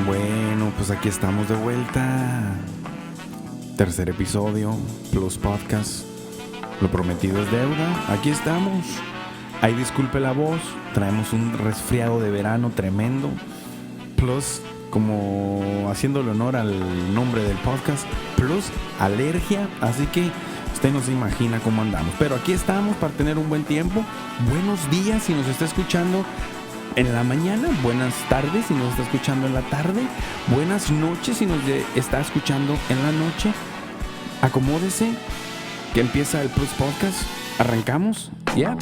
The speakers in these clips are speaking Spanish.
Bueno, pues aquí estamos de vuelta. Tercer episodio, Plus Podcast. Lo prometido es deuda. Aquí estamos. Ahí disculpe la voz. Traemos un resfriado de verano tremendo. Plus, como haciéndole honor al nombre del podcast, plus alergia. Así que usted no se imagina cómo andamos. Pero aquí estamos para tener un buen tiempo. Buenos días si nos está escuchando en la mañana, buenas tardes si nos está escuchando en la tarde, buenas noches si nos está escuchando en la noche. Acomódese, que empieza el Plus Podcast. ¿Arrancamos? ¿Ya?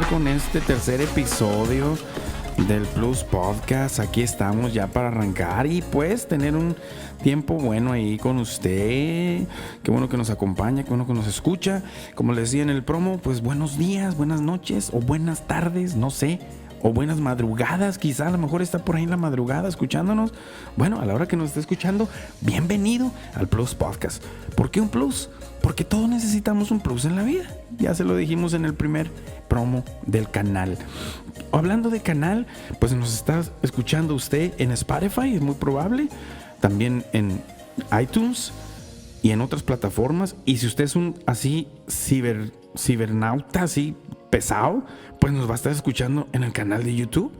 Con este tercer episodio del Plus Podcast. Aquí estamos ya para arrancar y pues tener un tiempo bueno ahí con usted. Qué bueno que nos acompaña, qué bueno que nos escucha. Como les decía en el promo, pues buenos días, buenas noches o buenas tardes, no sé, o buenas madrugadas, quizá a lo mejor está por ahí en la madrugada escuchándonos. Bueno, a la hora que nos esté escuchando, bienvenido al Plus Podcast. ¿Por qué un plus? Porque todos necesitamos un plus en la vida. Ya se lo dijimos en el primer promo del canal. Hablando de canal, pues nos está escuchando usted en Spotify, es muy probable. También en iTunes y en otras plataformas. Y si usted es un así cibernauta, así pesado, pues nos va a estar escuchando en el canal de YouTube.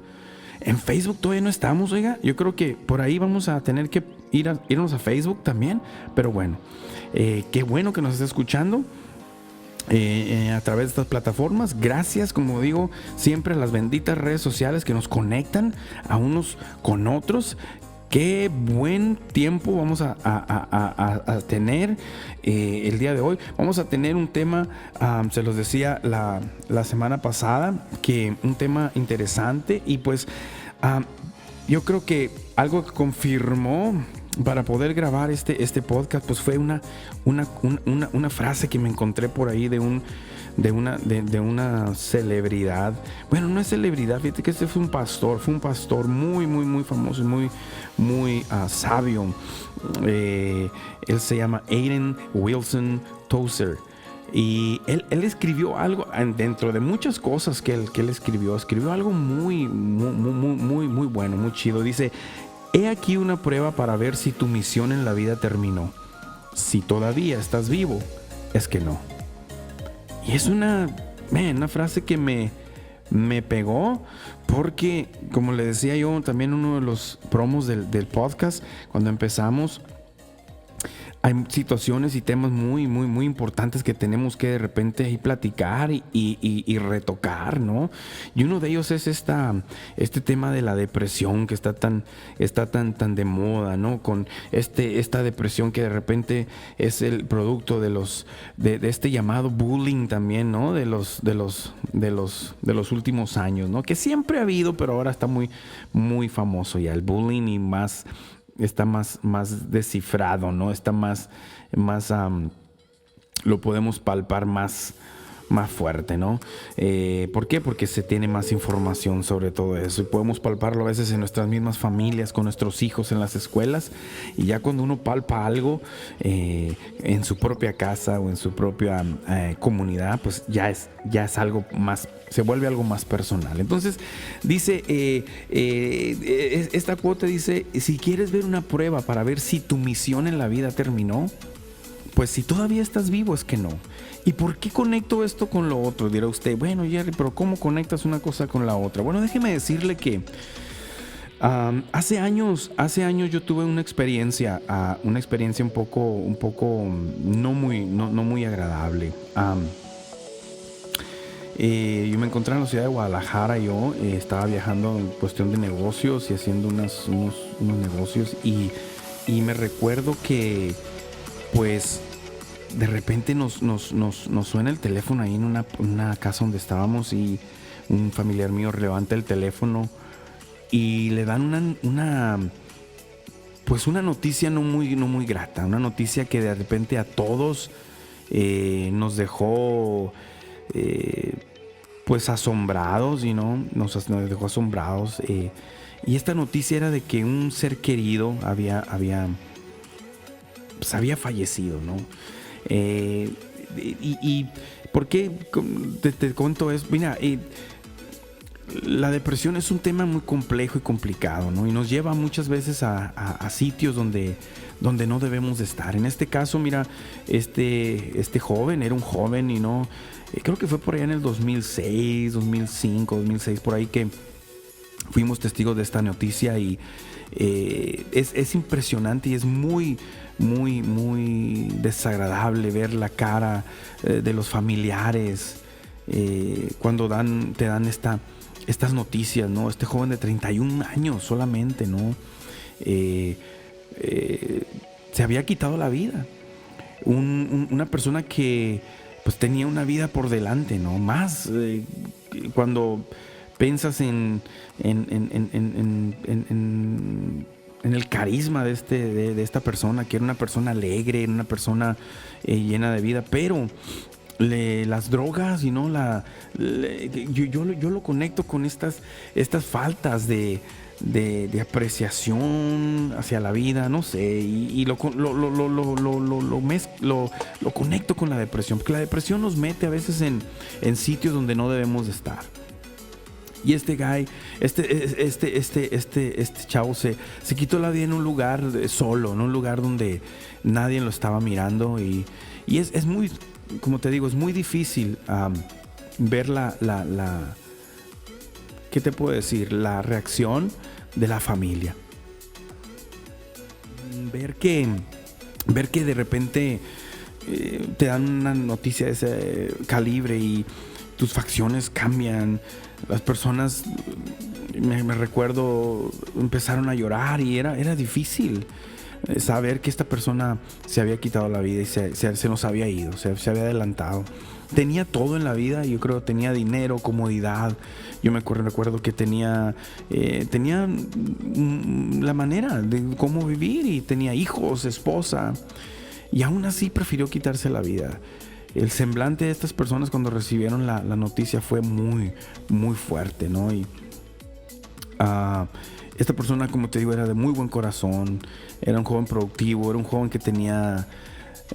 En Facebook todavía no estamos, oiga. Yo creo que por ahí vamos a tener que irnos a Facebook también. Pero bueno, qué bueno que nos esté escuchando a través de estas plataformas. Gracias, como digo, siempre a las benditas redes sociales que nos conectan a unos con otros. Qué buen tiempo vamos a tener el día de hoy. Vamos a tener un tema, se los decía la semana pasada, que un tema interesante y pues yo creo que algo que confirmó para poder grabar este podcast pues fue una frase que me encontré por ahí de una celebridad. Bueno, no es celebridad, fíjate que este fue un pastor muy famoso, muy sabio. Él se llama Adrian Wilson Tozer. Y él escribió algo, dentro de muchas cosas que él escribió algo muy bueno, muy chido. Dice: he aquí una prueba para ver si tu misión en la vida terminó. Si todavía estás vivo, es que no. Y es una frase que me pegó, porque como le decía yo también en uno de los promos del podcast, cuando empezamos, hay situaciones y temas muy importantes que tenemos que de repente ahí platicar y retocar, ¿no? Y uno de ellos es este tema de la depresión que está tan de moda, ¿no? Con esta depresión que de repente es el producto de este llamado bullying también, ¿no? De los últimos años, ¿no? Que siempre ha habido, pero ahora está muy famoso ya el bullying y está más descifrado, ¿no? Está más lo podemos palpar más fuerte, ¿no? ¿Por qué? Porque se tiene más información sobre todo eso y podemos palparlo a veces en nuestras mismas familias, con nuestros hijos en las escuelas, y ya cuando uno palpa algo en su propia casa o en su propia comunidad, pues ya es algo más, se vuelve algo más personal. Entonces dice, esta cuota dice: si quieres ver una prueba para ver si tu misión en la vida terminó, pues si todavía estás vivo, es que no. ¿Y por qué conecto esto con lo otro? Dirá usted: bueno, Jerry, pero ¿cómo conectas una cosa con la otra? Bueno, déjeme decirle que hace años yo tuve una experiencia un poco no muy agradable. Yo me encontré en la ciudad de Guadalajara. Yo estaba viajando en cuestión de negocios y haciendo unos negocios, y me recuerdo que pues de repente nos suena el teléfono ahí en una casa donde estábamos, y un familiar mío levanta el teléfono y le dan una noticia no muy grata, una noticia que de repente a todos nos dejó pues asombrados, nos dejó asombrados. Y esta noticia era de que un ser querido pues había fallecido, ¿no? Y ¿por qué te cuento eso? Mira, la depresión es un tema muy complejo y complicado, ¿no? Y nos lleva muchas veces a sitios donde no debemos de estar. En este caso, mira, este joven era un joven y no, creo que fue por allá en el 2006, 2005, 2006, por ahí que fuimos testigos de esta noticia y es impresionante y es muy, muy, muy desagradable ver la cara de los familiares cuando te dan estas noticias, ¿no? Este joven de 31 años solamente, ¿no? Se había quitado la vida. Una persona que pues tenía una vida por delante, ¿no? Más cuando piensas en el carisma de esta persona, que era una persona alegre, una persona llena de vida, pero las drogas, yo lo conecto con estas faltas de apreciación hacia la vida, no sé, y lo conecto con la depresión, porque la depresión nos mete a veces en sitios donde no debemos de estar. Y este chavo se quitó la vida en un lugar solo, en un lugar donde nadie lo estaba mirando y es muy, como te digo, es muy difícil ver ¿qué te puedo decir? La reacción de la familia. Ver que de repente te dan una noticia de ese calibre y tus facciones cambian. Las personas, me recuerdo, empezaron a llorar y era difícil saber que esta persona se había quitado la vida y se nos había ido, se había adelantado. Tenía todo en la vida, yo creo, tenía dinero, comodidad. Yo me recuerdo que tenía la manera de cómo vivir y tenía hijos, esposa, y aún así prefirió quitarse la vida. El semblante de estas personas cuando recibieron la noticia fue muy, muy fuerte, ¿no? Y esta persona, como te digo, era de muy buen corazón, era un joven productivo, era un joven que tenía,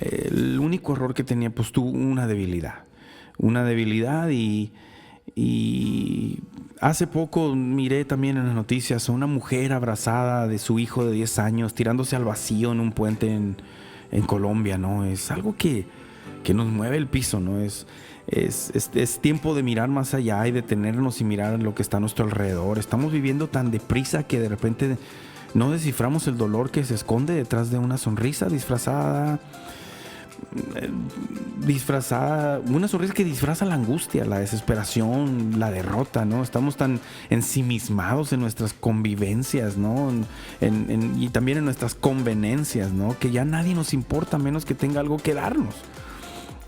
el único error que tenía, pues tuvo una debilidad y hace poco miré también en las noticias a una mujer abrazada de su hijo de 10 años tirándose al vacío en un puente en Colombia, ¿no? Es algo que nos mueve el piso, ¿no? Es tiempo de mirar más allá y detenernos y mirar lo que está a nuestro alrededor. Estamos viviendo tan deprisa que de repente no desciframos el dolor que se esconde detrás de una sonrisa disfrazada, una sonrisa que disfraza la angustia, la desesperación, la derrota, ¿no? Estamos tan ensimismados en nuestras convivencias, ¿no? Y también en nuestras convenencias, ¿no? Que ya nadie nos importa menos que tenga algo que darnos.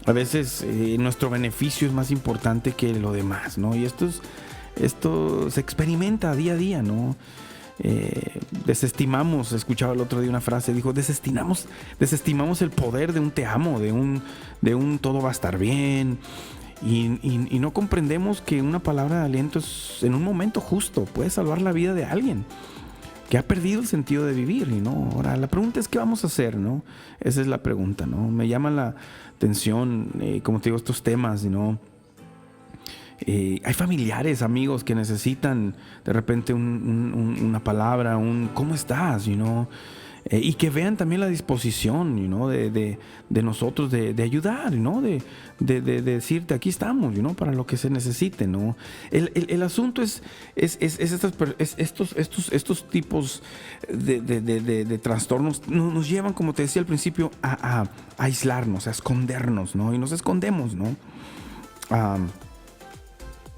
A veces nuestro beneficio es más importante que lo demás, ¿no? Y esto se experimenta día a día, ¿no? Escuchaba el otro día una frase, dijo, desestimamos el poder de un te amo, de un todo va a estar bien, y no comprendemos que una palabra de aliento en un momento justo puede salvar la vida de alguien que ha perdido el sentido de vivir, ¿no? Ahora, la pregunta es, ¿qué vamos a hacer, no? Esa es la pregunta, ¿no? Me llama la atención, como te digo, estos temas, ¿no? Hay familiares, amigos que necesitan de repente una palabra, ¿cómo estás? Y que vean también la disposición, de nosotros de ayudar, de decirte, aquí estamos, para lo que se necesite, ¿no? El asunto es estos tipos de trastornos nos llevan, como te decía al principio, a aislarnos, a escondernos, ¿no? Y nos escondemos, ¿no?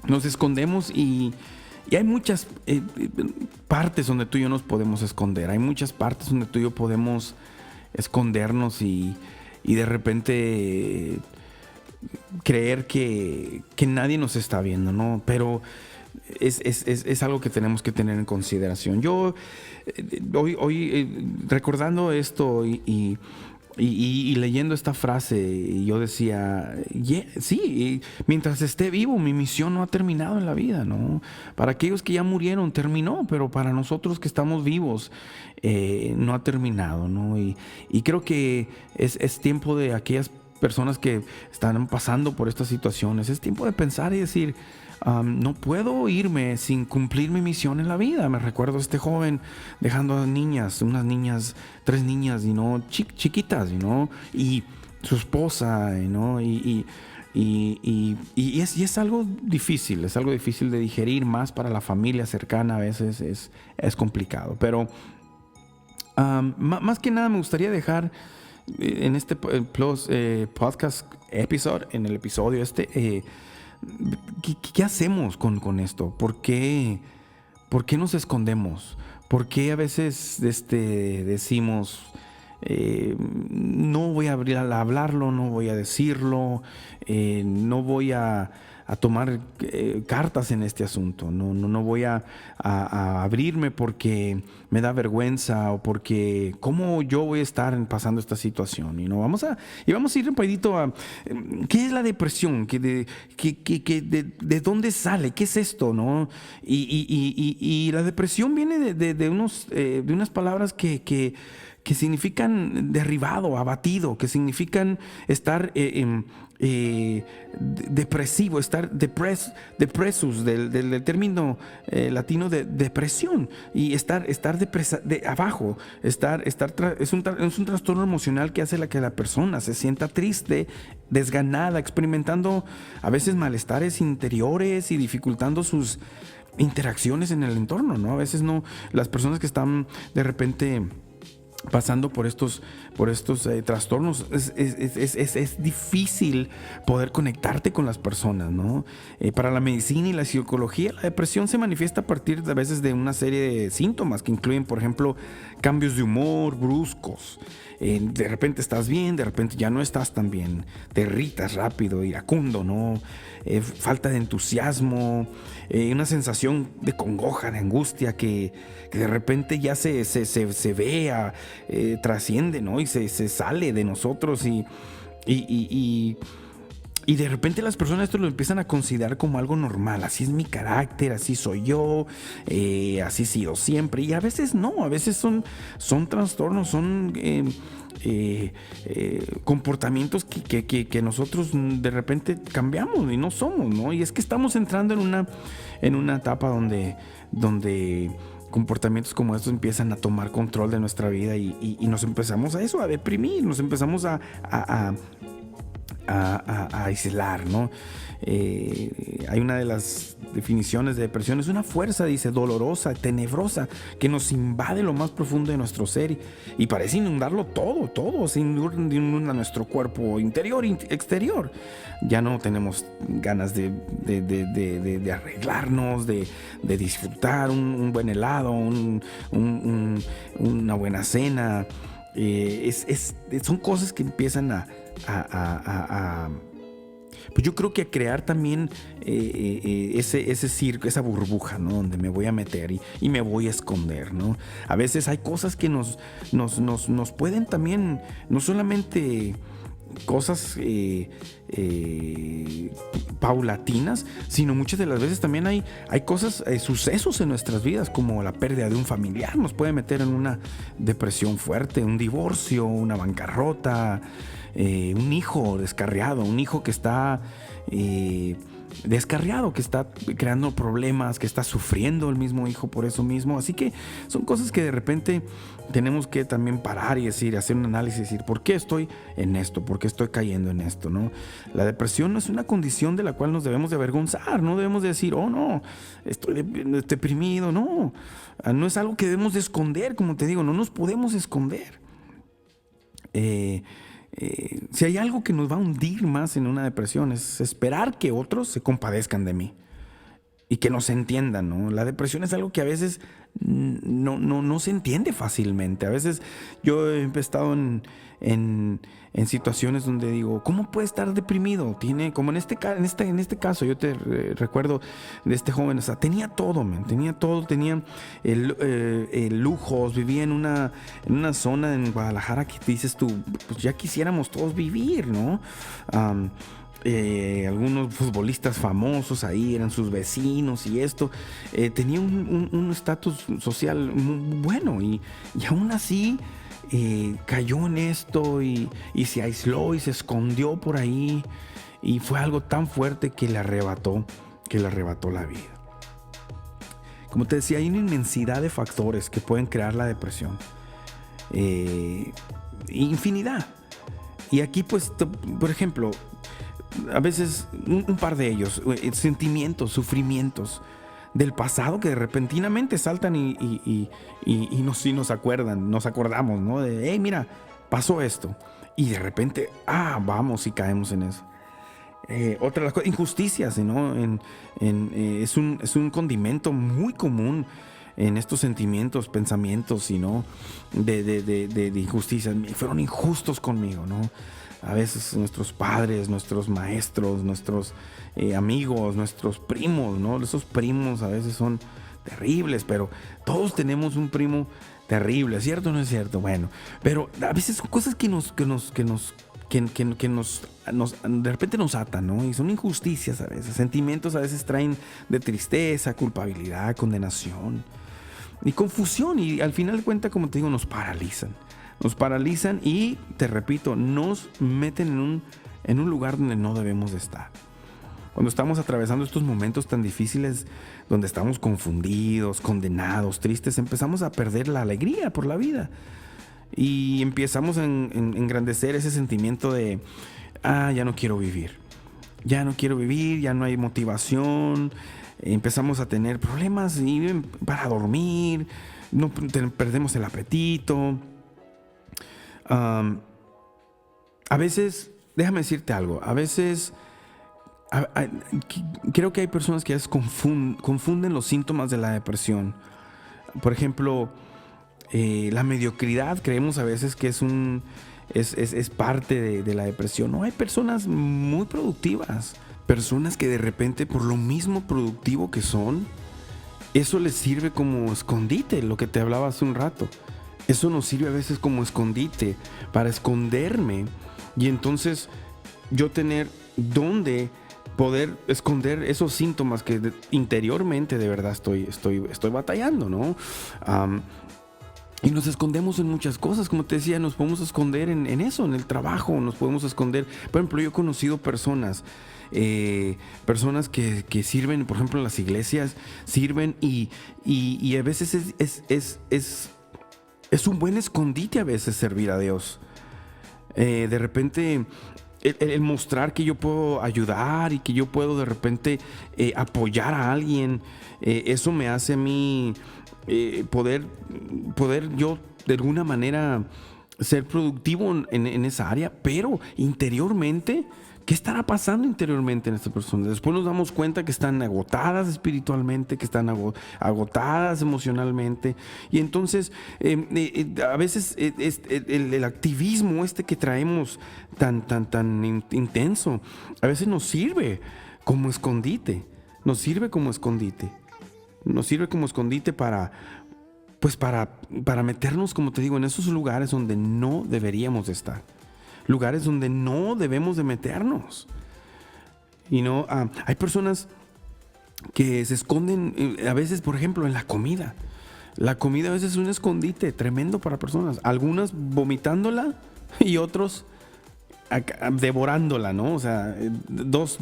Nos escondemos y hay muchas partes donde tú y yo nos podemos esconder. Hay muchas partes donde tú y yo podemos escondernos y de repente creer que nadie nos está viendo, ¿no? Pero es algo que tenemos que tener en consideración. Yo hoy recordando esto y Y leyendo esta frase, yo decía, sí, mientras esté vivo, mi misión no ha terminado en la vida, ¿no? Para aquellos que ya murieron, terminó, pero para nosotros que estamos vivos, no ha terminado, ¿no? Y creo que es tiempo de aquellas personas que están pasando por estas situaciones, es tiempo de pensar y decir, no puedo irme sin cumplir mi misión en la vida. Me recuerdo a este joven dejando a niñas, unas niñas, 3 niñas, chiquitas, y su esposa, y es algo difícil, de digerir, más para la familia cercana. A veces es complicado, pero más que nada me gustaría dejar en este podcast episode, en el episodio ¿qué hacemos con esto? ¿Por qué nos escondemos? ¿Por qué a veces decimos, no voy a hablarlo, no voy a decirlo, no voy a tomar cartas en este asunto, no voy a abrirme porque me da vergüenza, o porque cómo yo voy a estar pasando esta situación? Y vamos a ir rapidito a qué es la depresión, de dónde sale, qué es esto, ¿no? Y la depresión viene de unas palabras que significan derribado, abatido, que significan estar depresivo, estar depresus, del término latino de depresión, y estar abajo, es un trastorno emocional que hace que la persona se sienta triste, desganada, experimentando a veces malestares interiores y dificultando sus interacciones en el entorno, ¿no? A veces las personas que están de repente pasando por estos trastornos, es difícil poder conectarte con las personas, ¿no? Para la medicina y la psicología, la depresión se manifiesta a partir a veces de una serie de síntomas que incluyen, por ejemplo, cambios de humor bruscos. De repente estás bien, de repente ya no estás tan bien, te irritas rápido, iracundo, ¿no? Falta de entusiasmo, una sensación de congoja, de angustia que de repente ya se ve, trasciende, ¿no? Y se sale de nosotros, y de repente las personas esto lo empiezan a considerar como algo normal. Así es mi carácter, así soy yo, así he sido siempre. Y a veces no, a veces son trastornos, son comportamientos que nosotros de repente cambiamos y no somos, ¿no? Y es que estamos entrando en una etapa donde comportamientos como estos empiezan a tomar control de nuestra vida, y nos empezamos a deprimir, nos empezamos a aislar, ¿no? Hay una de las definiciones de depresión: es una fuerza, dice, dolorosa, tenebrosa, que nos invade lo más profundo de nuestro ser y parece inundarlo todo, se inunda nuestro cuerpo interior, exterior. Ya no tenemos ganas de arreglarnos, de disfrutar un buen helado, una buena cena. Son cosas que empiezan pues yo creo que a crear también ese circo, esa burbuja, ¿no? Donde me voy a meter y me voy a esconder, ¿no? A veces hay cosas que nos pueden también, no solamente cosas paulatinas, sino muchas de las veces también hay cosas, sucesos en nuestras vidas, como la pérdida de un familiar nos puede meter en una depresión fuerte, un divorcio, una bancarrota, un hijo descarriado, un hijo que está descarriado, que está creando problemas, que está sufriendo el mismo hijo por eso mismo. Así que son cosas que de repente tenemos que también parar y hacer un análisis, decir, ¿por qué estoy en esto? ¿Por qué estoy cayendo en esto? ¿No? La depresión no es una condición de la cual nos debemos de avergonzar, no debemos de decir, oh no, estoy deprimido, no es algo que debemos de esconder. Como te digo, no nos podemos esconder. Si hay algo que nos va a hundir más en una depresión, es esperar que otros se compadezcan de mí. y que nos entiendan, ¿no? La depresión es algo que a veces no se entiende fácilmente. A veces yo he estado en situaciones donde digo, ¿cómo puede estar deprimido? Tiene, como en este caso, yo te recuerdo de este joven, o sea, tenía todo, man, tenía todo, tenía lujos, vivía en una zona en Guadalajara que dices tú, pues ya quisiéramos todos vivir, ¿no? Algunos futbolistas famosos ahí eran sus vecinos y esto. Tenía un estatus social muy bueno y aún así cayó en esto y se aisló y se escondió por ahí y fue algo tan fuerte que le arrebató la vida. Como te decía, hay una inmensidad de factores que pueden crear la depresión. Infinidad. Y aquí pues, por ejemplo, a veces un par de ellos, sentimientos, sufrimientos del pasado que repentinamente saltan y nos acuerdan, nos acordamos, ¿no? De, hey, mira, pasó esto. Y de repente, vamos y caemos en eso. Otra de las cosas, injusticias, ¿no? Es un condimento muy común en estos sentimientos, pensamientos, ¿no? de injusticia. Fueron injustos conmigo, ¿no? A veces nuestros padres, nuestros maestros, nuestros amigos, nuestros primos, ¿no? Esos primos a veces son terribles, pero todos tenemos un primo terrible, ¿cierto o no es cierto? Bueno, pero a veces son cosas que de repente nos atan, ¿no? Y son injusticias a veces, sentimientos a veces traen de tristeza, culpabilidad, condenación y confusión, y al final de cuentas, como te digo, nos paralizan y, te repito, nos meten en un lugar donde no debemos de estar. Cuando estamos atravesando estos momentos tan difíciles, donde estamos confundidos, condenados, tristes, empezamos a perder la alegría por la vida y empezamos a engrandecer ese sentimiento de ya no quiero vivir, ya no hay motivación. Empezamos a tener problemas para dormir, perdemos el apetito. A veces, déjame decirte algo, a veces creo que hay personas que a veces confunden los síntomas de la depresión. Por ejemplo, la mediocridad, creemos a veces que es parte de la depresión. No, hay personas muy productivas, personas que de repente, por lo mismo productivo que son, eso les sirve como escondite, lo que te hablaba hace un rato. Eso nos sirve a veces como escondite para esconderme y entonces yo tener dónde poder esconder esos síntomas que interiormente de verdad estoy batallando, ¿no? Y nos escondemos en muchas cosas, como te decía, nos podemos esconder en eso, en el trabajo, nos podemos esconder. Por ejemplo, yo he conocido personas que sirven, por ejemplo, en las iglesias, sirven y a veces es un buen escondite a veces servir a Dios. De repente el mostrar que yo puedo ayudar y que yo puedo de repente apoyar a alguien, eso me hace a mí poder yo de alguna manera ser productivo en esa área, pero interiormente, ¿qué estará pasando interiormente en estas personas? Después nos damos cuenta que están agotadas espiritualmente, que están agotadas emocionalmente. Y entonces, a veces el activismo que traemos tan intenso, a veces nos sirve como escondite. Nos sirve como escondite para meternos, como te digo, en esos lugares donde no deberíamos de estar. Lugares donde no debemos de meternos. Hay personas que se esconden a veces, por ejemplo, en la comida. La comida a veces es un escondite tremendo para personas. Algunas vomitándola y otros devorándola, ¿no? O sea, dos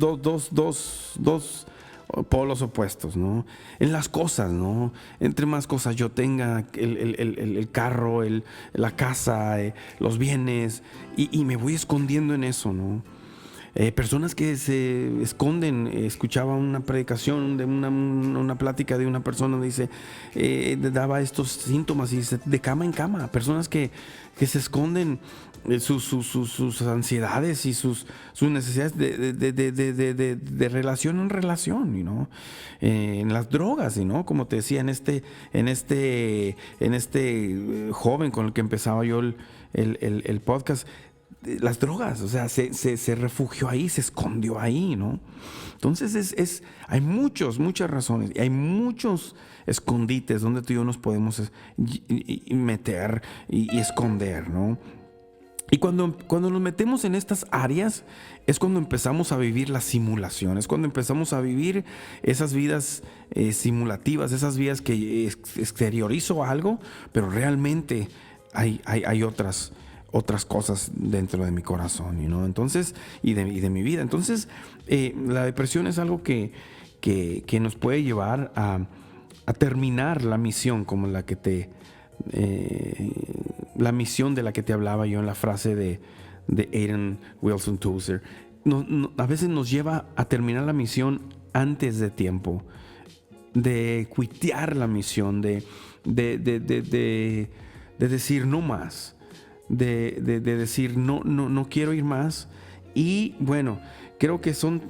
polos opuestos, ¿no? En las cosas, ¿no? Entre más cosas yo tenga, el carro, la casa, los bienes, y me voy escondiendo en eso, ¿no? Personas que se esconden. Escuchaba una predicación de una plática de una persona donde dice, daba estos síntomas y dice, de cama en cama. Personas que se esconden sus ansiedades y sus necesidades de relación en relación, ¿no? En las drogas, ¿no? Como te decía, en este joven con el que empezaba yo el podcast, las drogas, o sea, se refugió ahí, se escondió ahí, ¿no? Entonces hay muchas razones, y hay muchos escondites donde tú y yo nos podemos meter y esconder, ¿no? Y cuando nos metemos en estas áreas es cuando empezamos a vivir la simulación, es cuando empezamos a vivir esas vidas simulativas, esas vidas que exteriorizo algo, pero realmente hay otras cosas dentro de mi corazón, ¿no? Entonces, y de mi vida. Entonces, la depresión es algo que nos puede llevar a terminar la misión como la misión de la que te hablaba yo en la frase de Aiden Wilson Tozer. A veces nos lleva a terminar la misión antes de tiempo, de cuitear la misión, de decir no más, de decir no quiero ir más. Y bueno, creo que son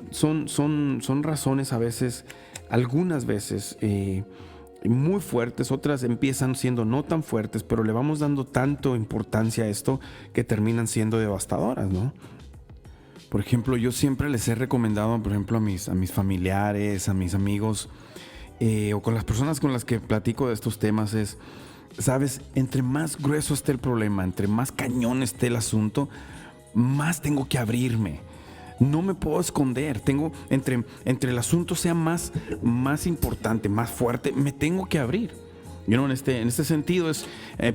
razones a veces, algunas veces muy fuertes, otras empiezan siendo no tan fuertes, pero le vamos dando tanto importancia a esto que terminan siendo devastadoras, ¿no? Por ejemplo, yo siempre les he recomendado, por ejemplo, a mis familiares, a mis amigos, o con las personas con las que platico de estos temas, sabes, entre más grueso esté el problema, entre más cañón esté el asunto, más tengo que abrirme. No me puedo esconder. Entre el asunto sea más importante, más fuerte, me tengo que abrir. En este sentido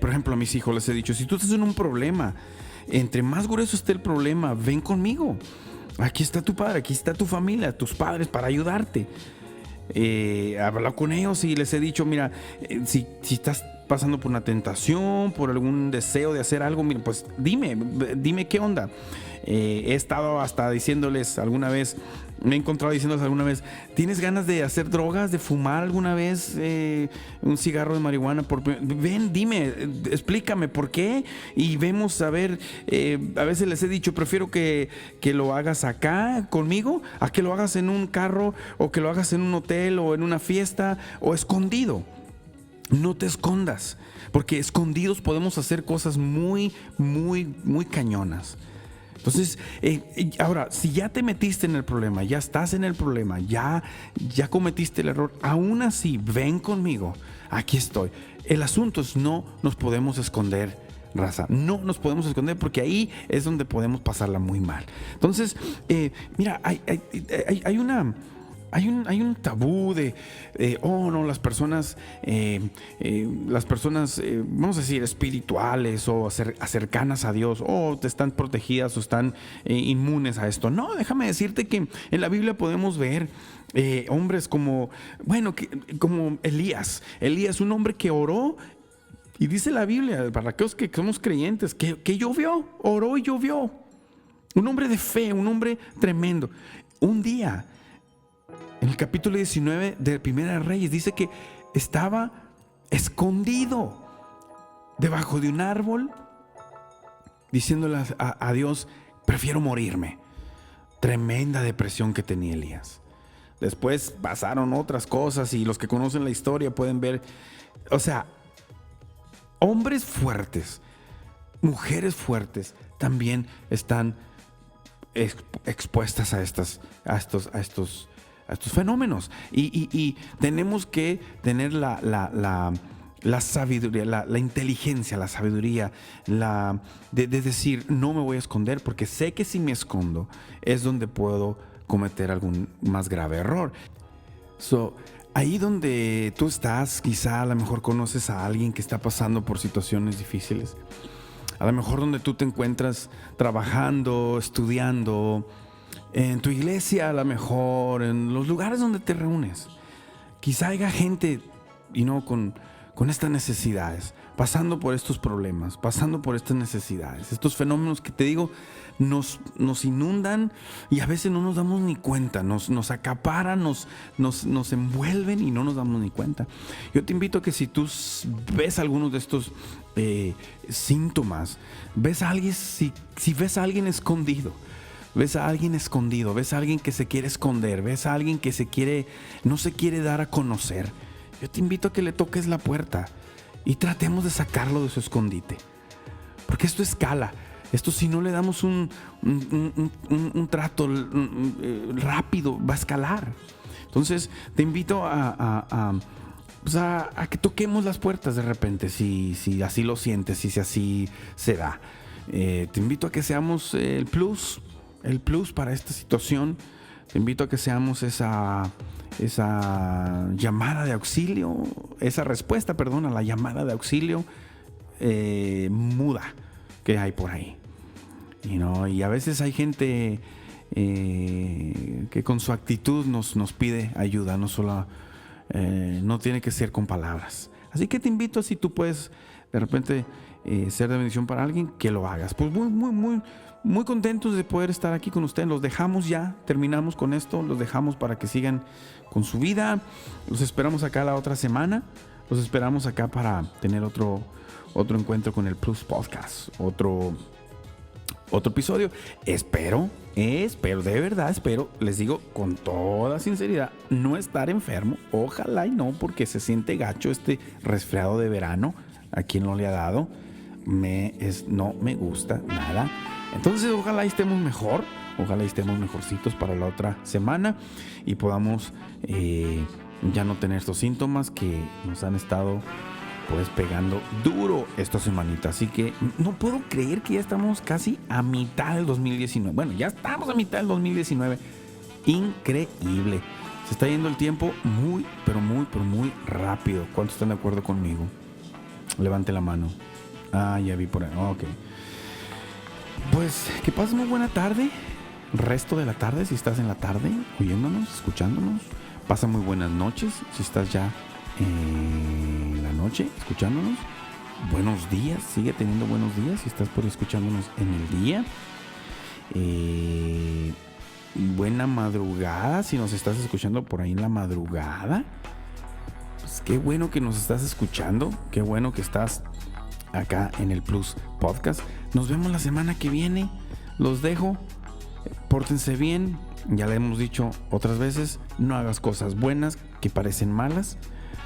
por ejemplo, a mis hijos les he dicho, si tú estás en un problema, entre más grueso esté el problema, ven conmigo. Aquí está tu padre, aquí está tu familia, tus padres para ayudarte. Hablo con ellos y les he dicho, mira, si estás pasando por una tentación, por algún deseo de hacer algo, mira, pues dime qué onda. He estado hasta diciéndoles alguna vez, me he encontrado diciéndoles alguna vez, ¿tienes ganas de hacer drogas, de fumar alguna vez un cigarro de marihuana? Ven, dime, explícame por qué, y vemos a ver. A veces les he dicho, prefiero que lo hagas acá conmigo a que lo hagas en un carro, o que lo hagas en un hotel, o en una fiesta, o escondido. No te escondas, porque escondidos podemos hacer cosas muy, muy, muy cañonas. Entonces, ahora, si ya te metiste en el problema, ya estás en el problema, ya cometiste el error, aún así, ven conmigo, aquí estoy. El asunto es, no nos podemos esconder, raza, no nos podemos esconder, porque ahí es donde podemos pasarla muy mal. Entonces, mira, hay un tabú de, no, las personas, vamos a decir, espirituales o cercanas a Dios, están protegidas o están inmunes a esto. No, déjame decirte que en la Biblia podemos ver hombres como Elías. Elías, un hombre que oró, y dice la Biblia, para aquellos que somos creyentes, que llovió, oró y llovió. Un hombre de fe, un hombre tremendo. Un día, en el capítulo 19 de Primera de Reyes, dice que estaba escondido debajo de un árbol, diciéndole a Dios, prefiero morirme. Tremenda depresión que tenía Elías. Después pasaron otras cosas, y los que conocen la historia pueden ver, o sea, hombres fuertes, mujeres fuertes, también están expuestas a estos fenómenos, y tenemos que tener la sabiduría, la inteligencia, la sabiduría, de decir, no me voy a esconder, porque sé que si me escondo es donde puedo cometer algún más grave error. Ahí donde tú estás, quizá a lo mejor conoces a alguien que está pasando por situaciones difíciles. A lo mejor donde tú te encuentras trabajando, estudiando, en tu iglesia, a lo mejor, en los lugares donde te reúnes. Quizá haya gente con estas necesidades. pasando por estos problemas, pasando por estas necesidades, estos fenómenos que te digo nos inundan y a veces no nos damos ni cuenta, nos acaparan, nos envuelven y no nos damos ni cuenta. Yo te invito a que si tú ves algunos de estos síntomas, ves a alguien, si ves a alguien escondido, ves a alguien que se quiere esconder, ves a alguien que no se quiere dar a conocer, yo te invito a que le toques la puerta y tratemos de sacarlo de su escondite. Porque esto escala. Esto, si no le damos un trato rápido, va a escalar. Entonces, te invito a que toquemos las puertas de repente, si así lo sientes, si así se da. Te invito a que seamos el plus para esta situación. Te invito a que seamos esa llamada de auxilio, esa respuesta, a la llamada de auxilio muda que hay por ahí. Y a veces hay gente que con su actitud nos pide ayuda, no tiene que ser con palabras. Así que te invito, si tú puedes de repente ser de bendición para alguien, que lo hagas. Pues muy contentos de poder estar aquí con ustedes. Los dejamos ya, terminamos con esto, los dejamos para que sigan con su vida. Los esperamos acá la otra semana. Los esperamos acá para tener otro encuentro con el Plus Podcast, otro episodio. Espero, de verdad espero, les digo con toda sinceridad, no estar enfermo. Ojalá y no, porque se siente gacho este resfriado de verano. ¿A quien no le ha dado? No me gusta nada. Entonces ojalá estemos mejor, ojalá estemos mejorcitos para la otra semana y podamos ya no tener estos síntomas que nos han estado pues pegando duro esta semanita. Así que no puedo creer que ya estamos casi a mitad del 2019. Bueno, ya estamos a mitad del 2019. Increíble. Se está yendo el tiempo muy, pero muy rápido. ¿Cuántos están de acuerdo conmigo? Levante la mano. Ya vi por ahí. Ok. Pues que pases muy buena tarde. Resto de la tarde, si estás en la tarde oyéndonos, escuchándonos. Pasa muy buenas noches si estás ya en la noche escuchándonos. Buenos días, sigue teniendo buenos días si estás por escuchándonos en el día. Buena madrugada si nos estás escuchando por ahí en la madrugada. Pues qué bueno que nos estás escuchando, qué bueno que estás acá en el Plus Podcast. Nos vemos la semana que viene. Los dejo. Pórtense bien. Ya le hemos dicho otras veces, no hagas cosas buenas que parecen malas,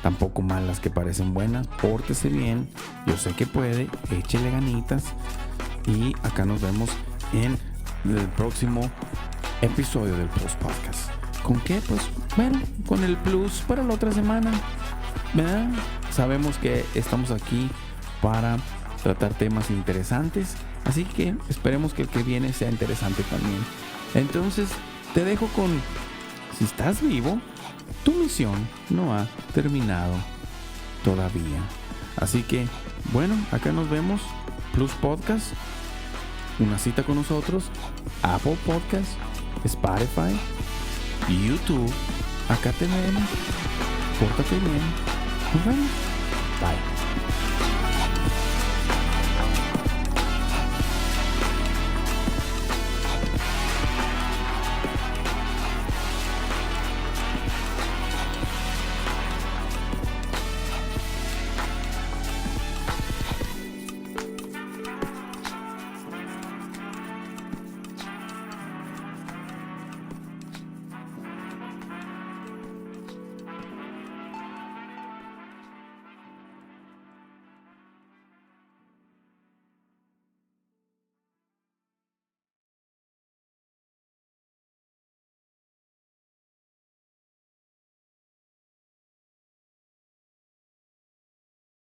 tampoco malas que parecen buenas. Pórtese bien. Yo sé que puede. Échele ganitas. Y acá nos vemos en el próximo episodio del Plus Podcast. ¿Con qué? Pues bueno, con el Plus para la otra semana, ¿verdad? Sabemos que estamos aquí para tratar temas interesantes, así que esperemos que el que viene sea interesante también. Entonces te dejo con, si estás vivo, tu misión no ha terminado todavía. Así que bueno, acá nos vemos. Plus Podcast, una cita con nosotros. Apple Podcast, Spotify, YouTube. Acá te vemos. Pórtate bien. Nos vemos. Bye.